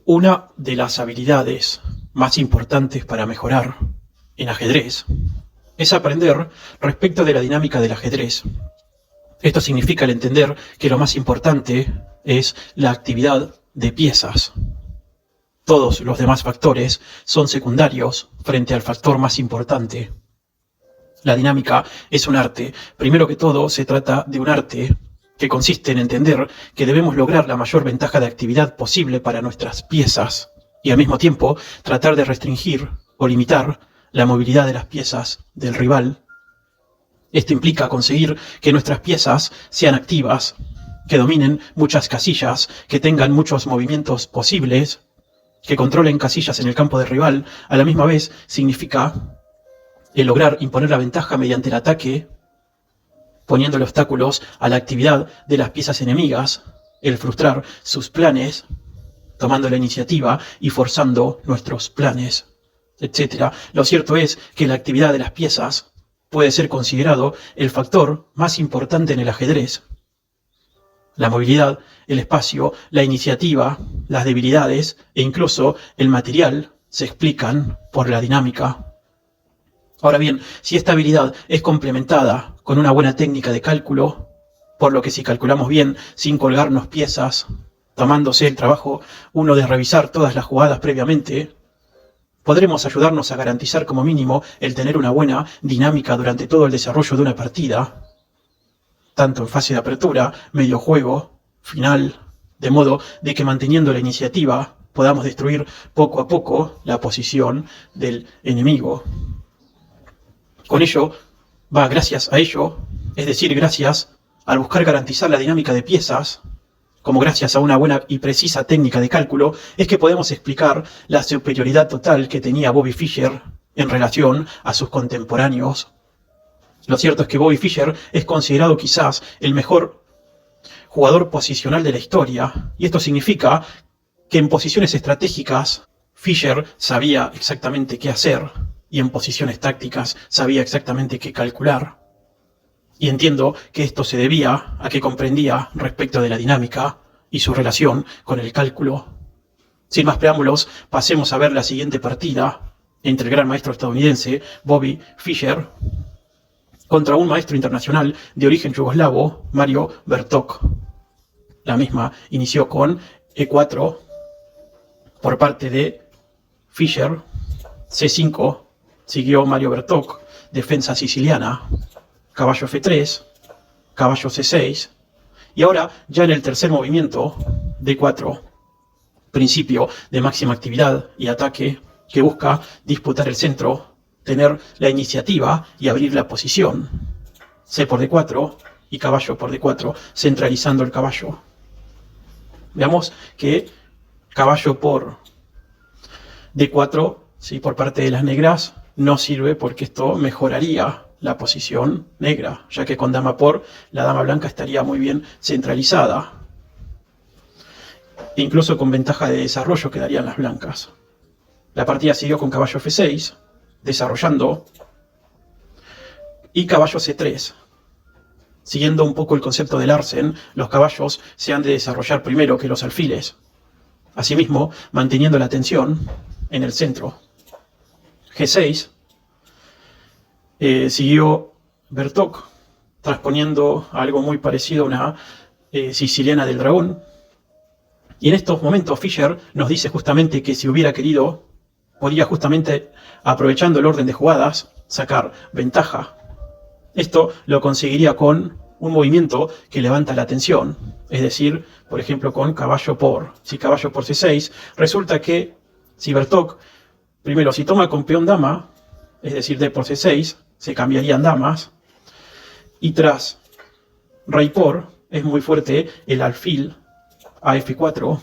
Una de las habilidades más importantes para mejorar en ajedrez es aprender respecto de la dinámica del ajedrez. Esto significa el entender que lo más importante es la actividad de piezas. Todos los demás factores son secundarios frente al factor más importante. La dinámica es un arte. Primero que todo, se trata de un arte que consiste en entender que debemos lograr la mayor ventaja de actividad posible para nuestras piezas y al mismo tiempo tratar de restringir o limitar la movilidad de las piezas del rival. Esto implica conseguir que nuestras piezas sean activas, que dominen muchas casillas, que tengan muchos movimientos posibles, que controlen casillas en el campo del rival. A la misma vez significa el lograr imponer la ventaja mediante el ataque, poniéndole obstáculos a la actividad de las piezas enemigas, el frustrar sus planes, tomando la iniciativa y forzando nuestros planes, etc. Lo cierto es que la actividad de las piezas puede ser considerado el factor más importante en el ajedrez. La movilidad, el espacio, la iniciativa, las debilidades e incluso el material se explican por la dinámica. Ahora bien, si esta habilidad es complementada con una buena técnica de cálculo, por lo que si calculamos bien, sin colgarnos piezas, tomándose el trabajo uno de revisar todas las jugadas previamente, podremos ayudarnos a garantizar como mínimo el tener una buena dinámica durante todo el desarrollo de una partida, tanto en fase de apertura, medio juego, final, de modo de que manteniendo la iniciativa podamos destruir poco a poco la posición del enemigo. Gracias a ello, es decir, gracias al buscar garantizar la dinámica de piezas, como gracias a una buena y precisa técnica de cálculo, es que podemos explicar la superioridad total que tenía Bobby Fischer en relación a sus contemporáneos. Lo cierto es que Bobby Fischer es considerado quizás el mejor jugador posicional de la historia, y esto significa que en posiciones estratégicas Fischer sabía exactamente qué hacer, y en posiciones tácticas sabía exactamente qué calcular. Y entiendo que esto se debía a que comprendía respecto de la dinámica y su relación con el cálculo. Sin más preámbulos, pasemos a ver la siguiente partida entre el gran maestro estadounidense Bobby Fischer contra un maestro internacional de origen yugoslavo, Mario Bertok. La misma inició con E4 por parte de Fischer, C5, siguió Mario Bertok, defensa siciliana, caballo F3, caballo C6, y ahora ya en el tercer movimiento, D4, principio de máxima actividad y ataque que busca disputar el centro, tener la iniciativa y abrir la posición. C por D4 y caballo por D4, centralizando el caballo. Veamos que caballo por D4, ¿sí?, por parte de las negras, no sirve porque esto mejoraría la posición negra, ya que con dama por, la dama blanca estaría muy bien centralizada. E incluso con ventaja de desarrollo quedarían las blancas. La partida siguió con caballo F6, desarrollando, y caballo C3. Siguiendo un poco el concepto de Larsen, los caballos se han de desarrollar primero que los alfiles. Asimismo, manteniendo la tensión en el centro. G6, siguió Bertok, transponiendo algo muy parecido a una siciliana del dragón. Y en estos momentos Fischer nos dice justamente que si hubiera querido, podría justamente, aprovechando el orden de jugadas, sacar ventaja. Esto lo conseguiría con un movimiento que levanta la tensión, es decir, por ejemplo con caballo por. Si caballo por C6, resulta que si Bertok, primero si toma con peón dama, es decir, D por C6, se cambiarían damas, y tras rey por, es muy fuerte el alfil a F4,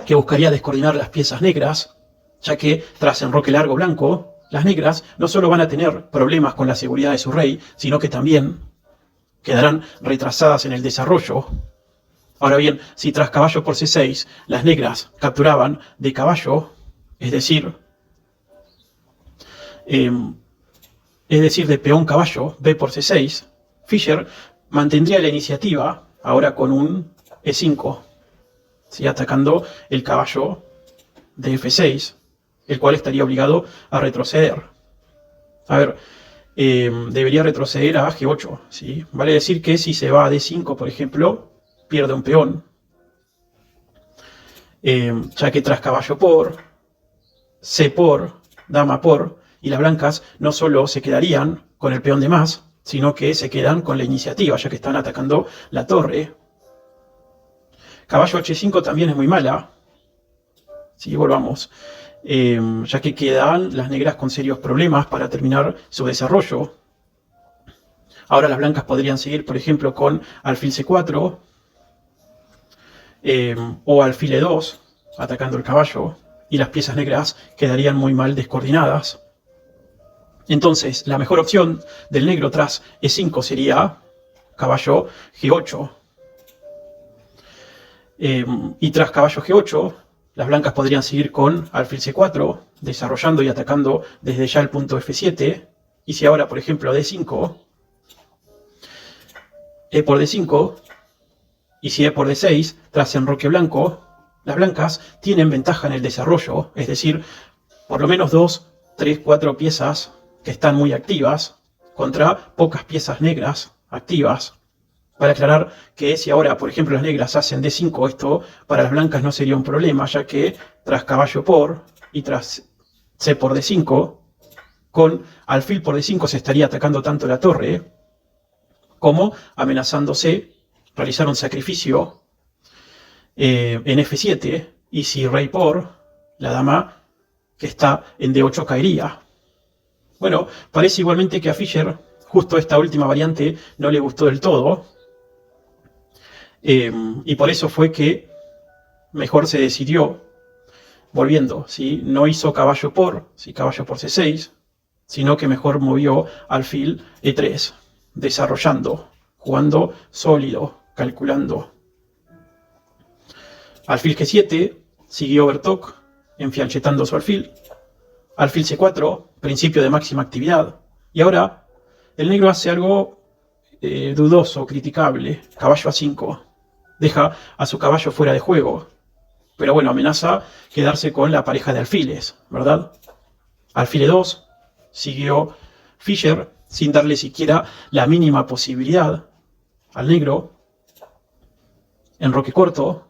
que buscaría descoordinar las piezas negras, ya que tras enroque largo blanco, las negras no solo van a tener problemas con la seguridad de su rey, sino que también quedarán retrasadas en el desarrollo. Ahora bien, si tras caballo por C6 las negras capturaban de caballo, es decir, de peón caballo, B por C6, Fischer mantendría la iniciativa ahora con un E5, ¿sí?, atacando el caballo de F6, el cual estaría obligado a retroceder. A ver, debería retroceder a G8, ¿sí? Vale decir que si se va a D5, por ejemplo, pierde un peón, ya que tras caballo por, C por, dama por, y las blancas no solo se quedarían con el peón de más, sino que se quedan con la iniciativa, ya que están atacando la torre. Caballo H5 también es muy mala. Sí, volvamos. Ya que quedan las negras con serios problemas para terminar su desarrollo. Ahora las blancas podrían seguir, por ejemplo, con alfil C4 o alfil E2, atacando el caballo, y las piezas negras quedarían muy mal descoordinadas. Entonces, la mejor opción del negro tras E5 sería caballo G8. Y tras caballo G8, las blancas podrían seguir con alfil C4, desarrollando y atacando desde ya el punto F7. Y si ahora, por ejemplo, D5, E por D5, y si E por D6, tras enroque blanco, las blancas tienen ventaja en el desarrollo, es decir, por lo menos 2, 3, 4 piezas que están muy activas contra pocas piezas negras activas. Para aclarar que si ahora, por ejemplo, las negras hacen D5, esto para las blancas no sería un problema, ya que tras caballo por y tras C por D5, con alfil por D5 se estaría atacando tanto la torre como amenazándose realizar un sacrificio en F7, y si rey por, la dama que está en D8 caería. Bueno, parece igualmente que a Fischer justo esta última variante no le gustó del todo, y por eso fue que mejor se decidió, volviendo, ¿sí? No hizo caballo por, ¿sí? Caballo por C6, sino que mejor movió alfil E3, desarrollando, jugando sólido, calculando. Alfil G7, siguió Bertok, enfianchetando su alfil. Alfil C4, principio de máxima actividad. Y ahora el negro hace algo dudoso, criticable. Caballo A5. Deja a su caballo fuera de juego. Pero bueno, amenaza quedarse con la pareja de alfiles, ¿verdad? Alfil E2, siguió Fischer, sin darle siquiera la mínima posibilidad al negro. Enroque corto,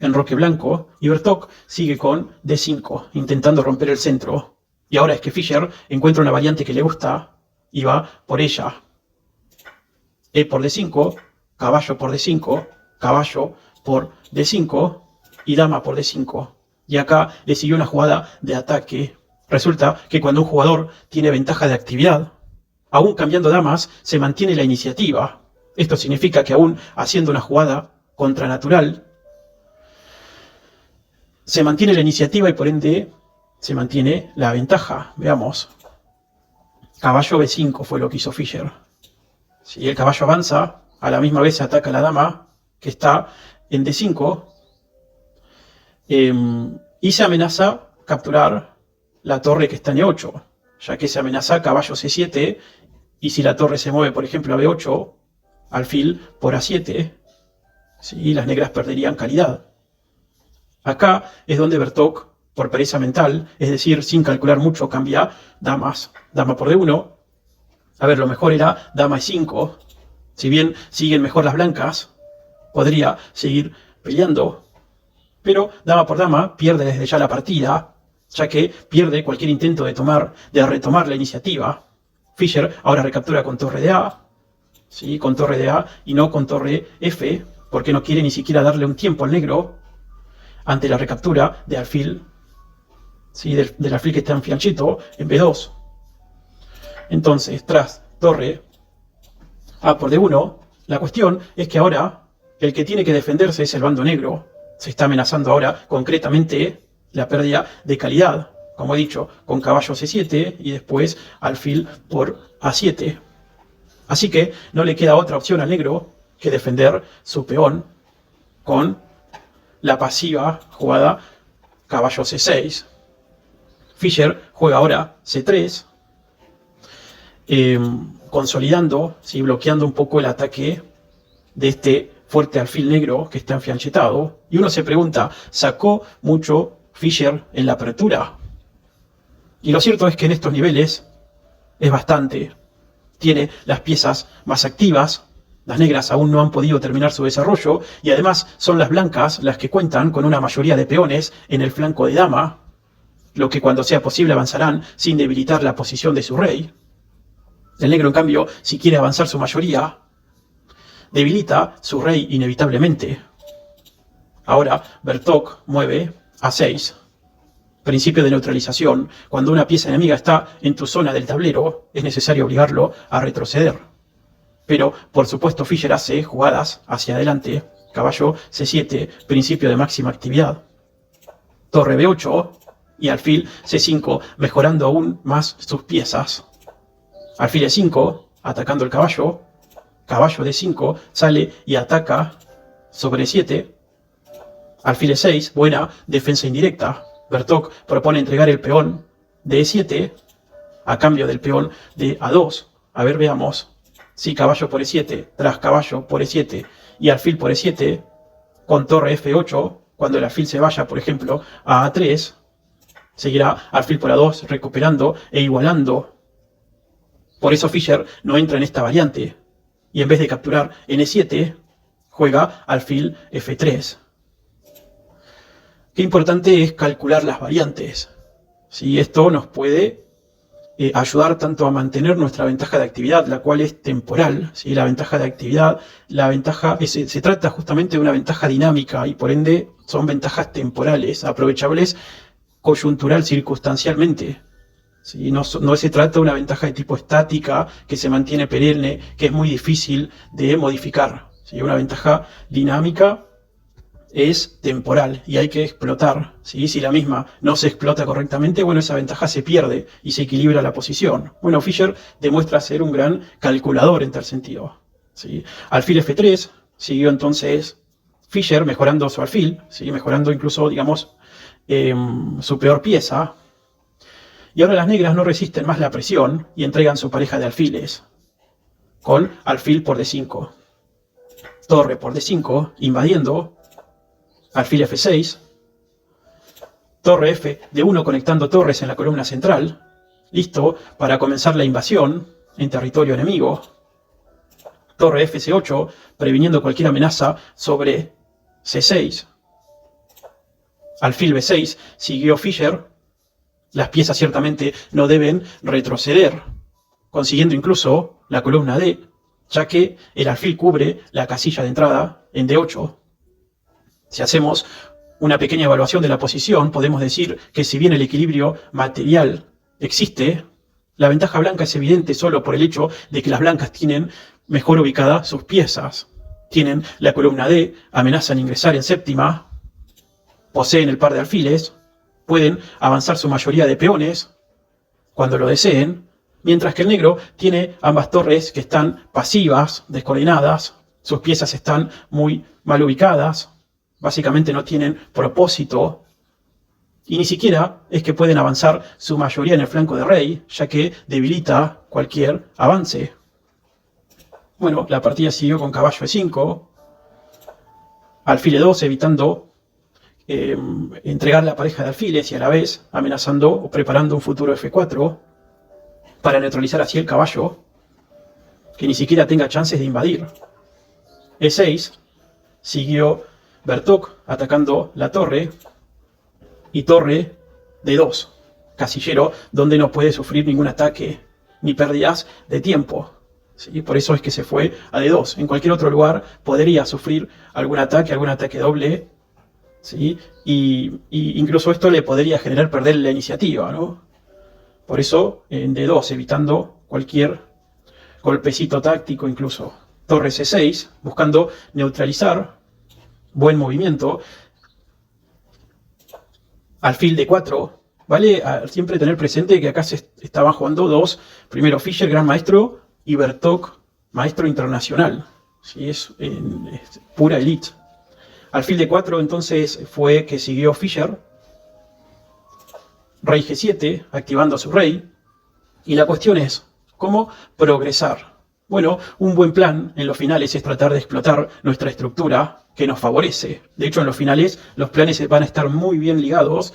enroque blanco, y Bertok sigue con D5, intentando romper el centro. Y ahora es que Fischer encuentra una variante que le gusta y va por ella. E por D5, caballo por D5, caballo por D5 y dama por D5. Y acá le siguió una jugada de ataque. Resulta que cuando un jugador tiene ventaja de actividad, aún cambiando damas, se mantiene la iniciativa. Esto significa que aún haciendo una jugada contranatural, se mantiene la iniciativa y por ende se mantiene la ventaja. Veamos. Caballo B5 fue lo que hizo Fischer. Si el caballo avanza, a la misma vez se ataca a la dama que está en D5 y se amenaza capturar la torre que está en E8, ya que se amenaza caballo C7 y si la torre se mueve, por ejemplo, a B8, alfil por A7, ¿sí? Las negras perderían calidad. Acá es donde Bertok, por pereza mental, es decir, sin calcular mucho, cambia damas. Dama por D1. A ver, lo mejor era dama E5. Si bien siguen mejor las blancas, podría seguir peleando. Pero dama por dama pierde desde ya la partida, ya que pierde cualquier intento de retomar la iniciativa. Fischer ahora recaptura con torre de A, ¿sí? Con torre de A y no con torre F, porque no quiere ni siquiera darle un tiempo al negro ante la recaptura de alfil, ¿sí? del alfil que está en fianchito en B2. Entonces, tras torre A por D1, la cuestión es que ahora el que tiene que defenderse es el bando negro. Se está amenazando ahora concretamente la pérdida de calidad, como he dicho, con caballo C7 y después alfil por A7. Así que no le queda otra opción al negro que defender su peón con la pasiva jugada caballo C6. Fischer juega ahora C3, consolidando, ¿sí? Bloqueando un poco el ataque de este fuerte alfil negro que está enfianchetado. Y uno se pregunta, ¿sacó mucho Fischer en la apertura. Y lo cierto es que en estos niveles es bastante. Tiene las piezas más activas. Las negras aún no han podido terminar su desarrollo y además son las blancas las que cuentan con una mayoría de peones en el flanco de dama, lo que cuando sea posible avanzarán sin debilitar la posición de su rey. El negro, en cambio, si quiere avanzar su mayoría, debilita su rey inevitablemente. Ahora Bertok mueve a6. Principio de neutralización. Cuando una pieza enemiga está en tu zona del tablero, es necesario obligarlo a retroceder. Pero, por supuesto, Fischer hace jugadas hacia adelante. Caballo C7, principio de máxima actividad. Torre B8 y alfil C5, mejorando aún más sus piezas. Alfil E5, atacando el caballo. Caballo D5, sale y ataca sobre 7. Alfil E6, buena defensa indirecta. Bertok propone entregar el peón de E7 a cambio del peón de A2. A ver, veamos. Sí, caballo por E7, tras caballo por E7 y alfil por E7, con torre F8, cuando el alfil se vaya, por ejemplo, a A3, seguirá alfil por A2 recuperando e igualando. Por eso Fischer no entra en esta variante, y en vez de capturar en E7, juega alfil F3. Qué importante es calcular las variantes. ¿Sí? Esto nos puede ayudar tanto a mantener nuestra ventaja de actividad, la cual es temporal. ¿Sí? La ventaja de actividad, se trata justamente de una ventaja dinámica y por ende son ventajas temporales, aprovechables coyuntural, circunstancialmente. ¿Sí? No se trata de una ventaja de tipo estática que se mantiene perenne, que es muy difícil de modificar. ¿Sí? Una ventaja dinámica es temporal y hay que explotar. ¿Sí? Si la misma no se explota correctamente, bueno, esa ventaja se pierde y se equilibra la posición. Bueno, Fischer demuestra ser un gran calculador en tal sentido. ¿Sí? Alfil F3, siguió entonces Fischer mejorando su alfil, ¿sí? Mejorando incluso, digamos, su peor pieza. Y ahora las negras no resisten más la presión y entregan su pareja de alfiles con alfil por D5. Torre por D5, invadiendo. Alfil F6, torre F de 1 conectando torres en la columna central, listo para comenzar la invasión en territorio enemigo. Torre FC8, previniendo cualquier amenaza sobre C6. Alfil B6, siguió Fischer. Las piezas ciertamente no deben retroceder, consiguiendo incluso la columna D, ya que el alfil cubre la casilla de entrada en D8. Si hacemos una pequeña evaluación de la posición, podemos decir que si bien el equilibrio material existe, la ventaja blanca es evidente solo por el hecho de que las blancas tienen mejor ubicadas sus piezas. Tienen la columna D, amenazan ingresar en séptima, poseen el par de alfiles, pueden avanzar su mayoría de peones cuando lo deseen, mientras que el negro tiene ambas torres que están pasivas, descoordinadas, sus piezas están muy mal ubicadas, básicamente no tienen propósito, y ni siquiera es que pueden avanzar su mayoría en el flanco de rey, ya que debilita cualquier avance. Bueno, la partida siguió con caballo E5, alfil E2, evitando entregar la pareja de alfiles y a la vez amenazando o preparando un futuro F4 para neutralizar así el caballo, que ni siquiera tenga chances de invadir. E6, siguió Bertok atacando la torre y torre D2, casillero donde no puede sufrir ningún ataque ni pérdidas de tiempo. ¿Sí? Por eso es que se fue a D2. En cualquier otro lugar podría sufrir algún ataque doble, ¿sí? Y incluso esto le podría generar perder la iniciativa, ¿no? Por eso en D2, evitando cualquier golpecito táctico incluso. Torre C6, buscando neutralizar. Buen movimiento. Alfil D4. Vale siempre tener presente que acá se estaban jugando dos. Primero Fischer, gran maestro, y Bertok, maestro internacional. ¿Sí? Es pura elite. Alfil D4 entonces fue que siguió Fischer. Rey G7, activando a su rey. Y la cuestión es, ¿cómo progresar? Bueno, un buen plan en los finales es tratar de explotar nuestra estructura que nos favorece. De hecho, en los finales, los planes van a estar muy bien ligados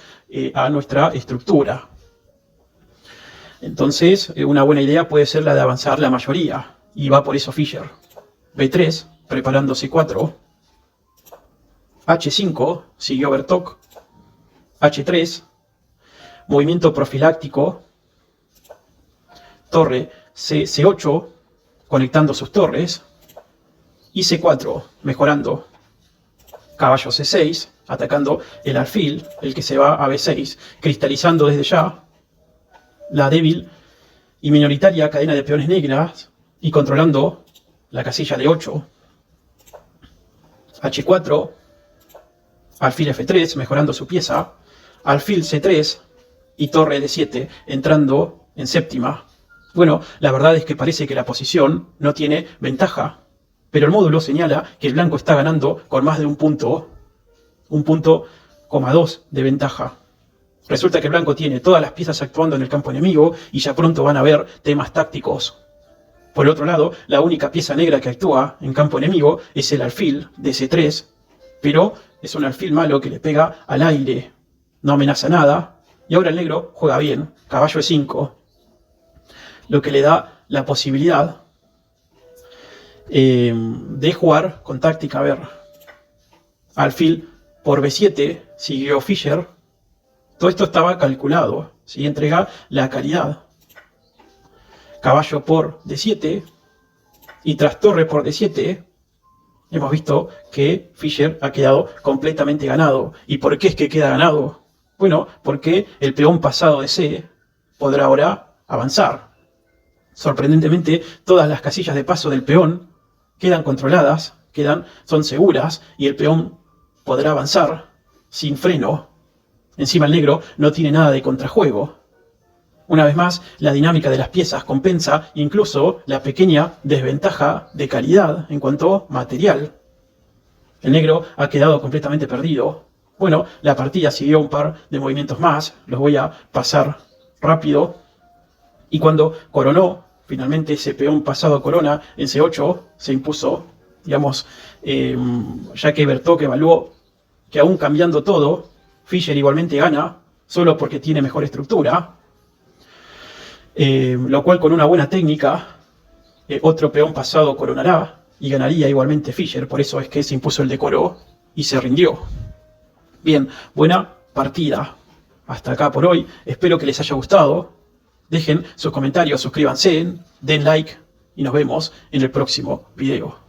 a nuestra estructura. Entonces, una buena idea puede ser la de avanzar la mayoría, y va por eso Fischer. B3, preparando C4. H5, siguió Bertok. H3, movimiento profiláctico. Torre C8, conectando sus torres. Y C4, mejorando. Caballo C6, atacando el alfil, el que se va a B6, cristalizando desde ya la débil y minoritaria cadena de peones negras y controlando la casilla de 8. H4, alfil F3, mejorando su pieza, alfil C3 y torre D7, entrando en séptima. Bueno, la verdad es que parece que la posición no tiene ventaja, pero el módulo señala que el blanco está ganando con más de un punto, 1,2 de ventaja. Resulta que el blanco tiene todas las piezas actuando en el campo enemigo y ya pronto van a haber temas tácticos. Por el otro lado, la única pieza negra que actúa en campo enemigo es el alfil de C3, pero es un alfil malo que le pega al aire, no amenaza nada, y ahora el negro juega bien, caballo E5, lo que le da la posibilidad de jugar con táctica. A ver, alfil por B7, siguió Fischer. Todo esto estaba calculado, ¿sí? Entrega la calidad. Caballo por D7 y tras torre por D7, hemos visto que Fischer ha quedado completamente ganado. ¿Y por qué es que queda ganado? Bueno, porque el peón pasado de C podrá ahora avanzar. Sorprendentemente, todas las casillas de paso del peón quedan controladas, son seguras, y el peón podrá avanzar sin freno. Encima el negro no tiene nada de contrajuego. Una vez más, la dinámica de las piezas compensa incluso la pequeña desventaja de calidad en cuanto a material. El negro ha quedado completamente perdido. Bueno, la partida siguió un par de movimientos más, los voy a pasar rápido. Y cuando coronó, finalmente ese peón pasado corona en C8, se impuso, digamos, ya que Bertok evaluó que aún cambiando todo, Fischer igualmente gana, solo porque tiene mejor estructura, lo cual con una buena técnica, otro peón pasado coronará y ganaría igualmente Fischer, por eso es que se impuso el decoro y se rindió. Bien, buena partida. Hasta acá por hoy, espero que les haya gustado. Dejen sus comentarios, suscríbanse, den like y nos vemos en el próximo video.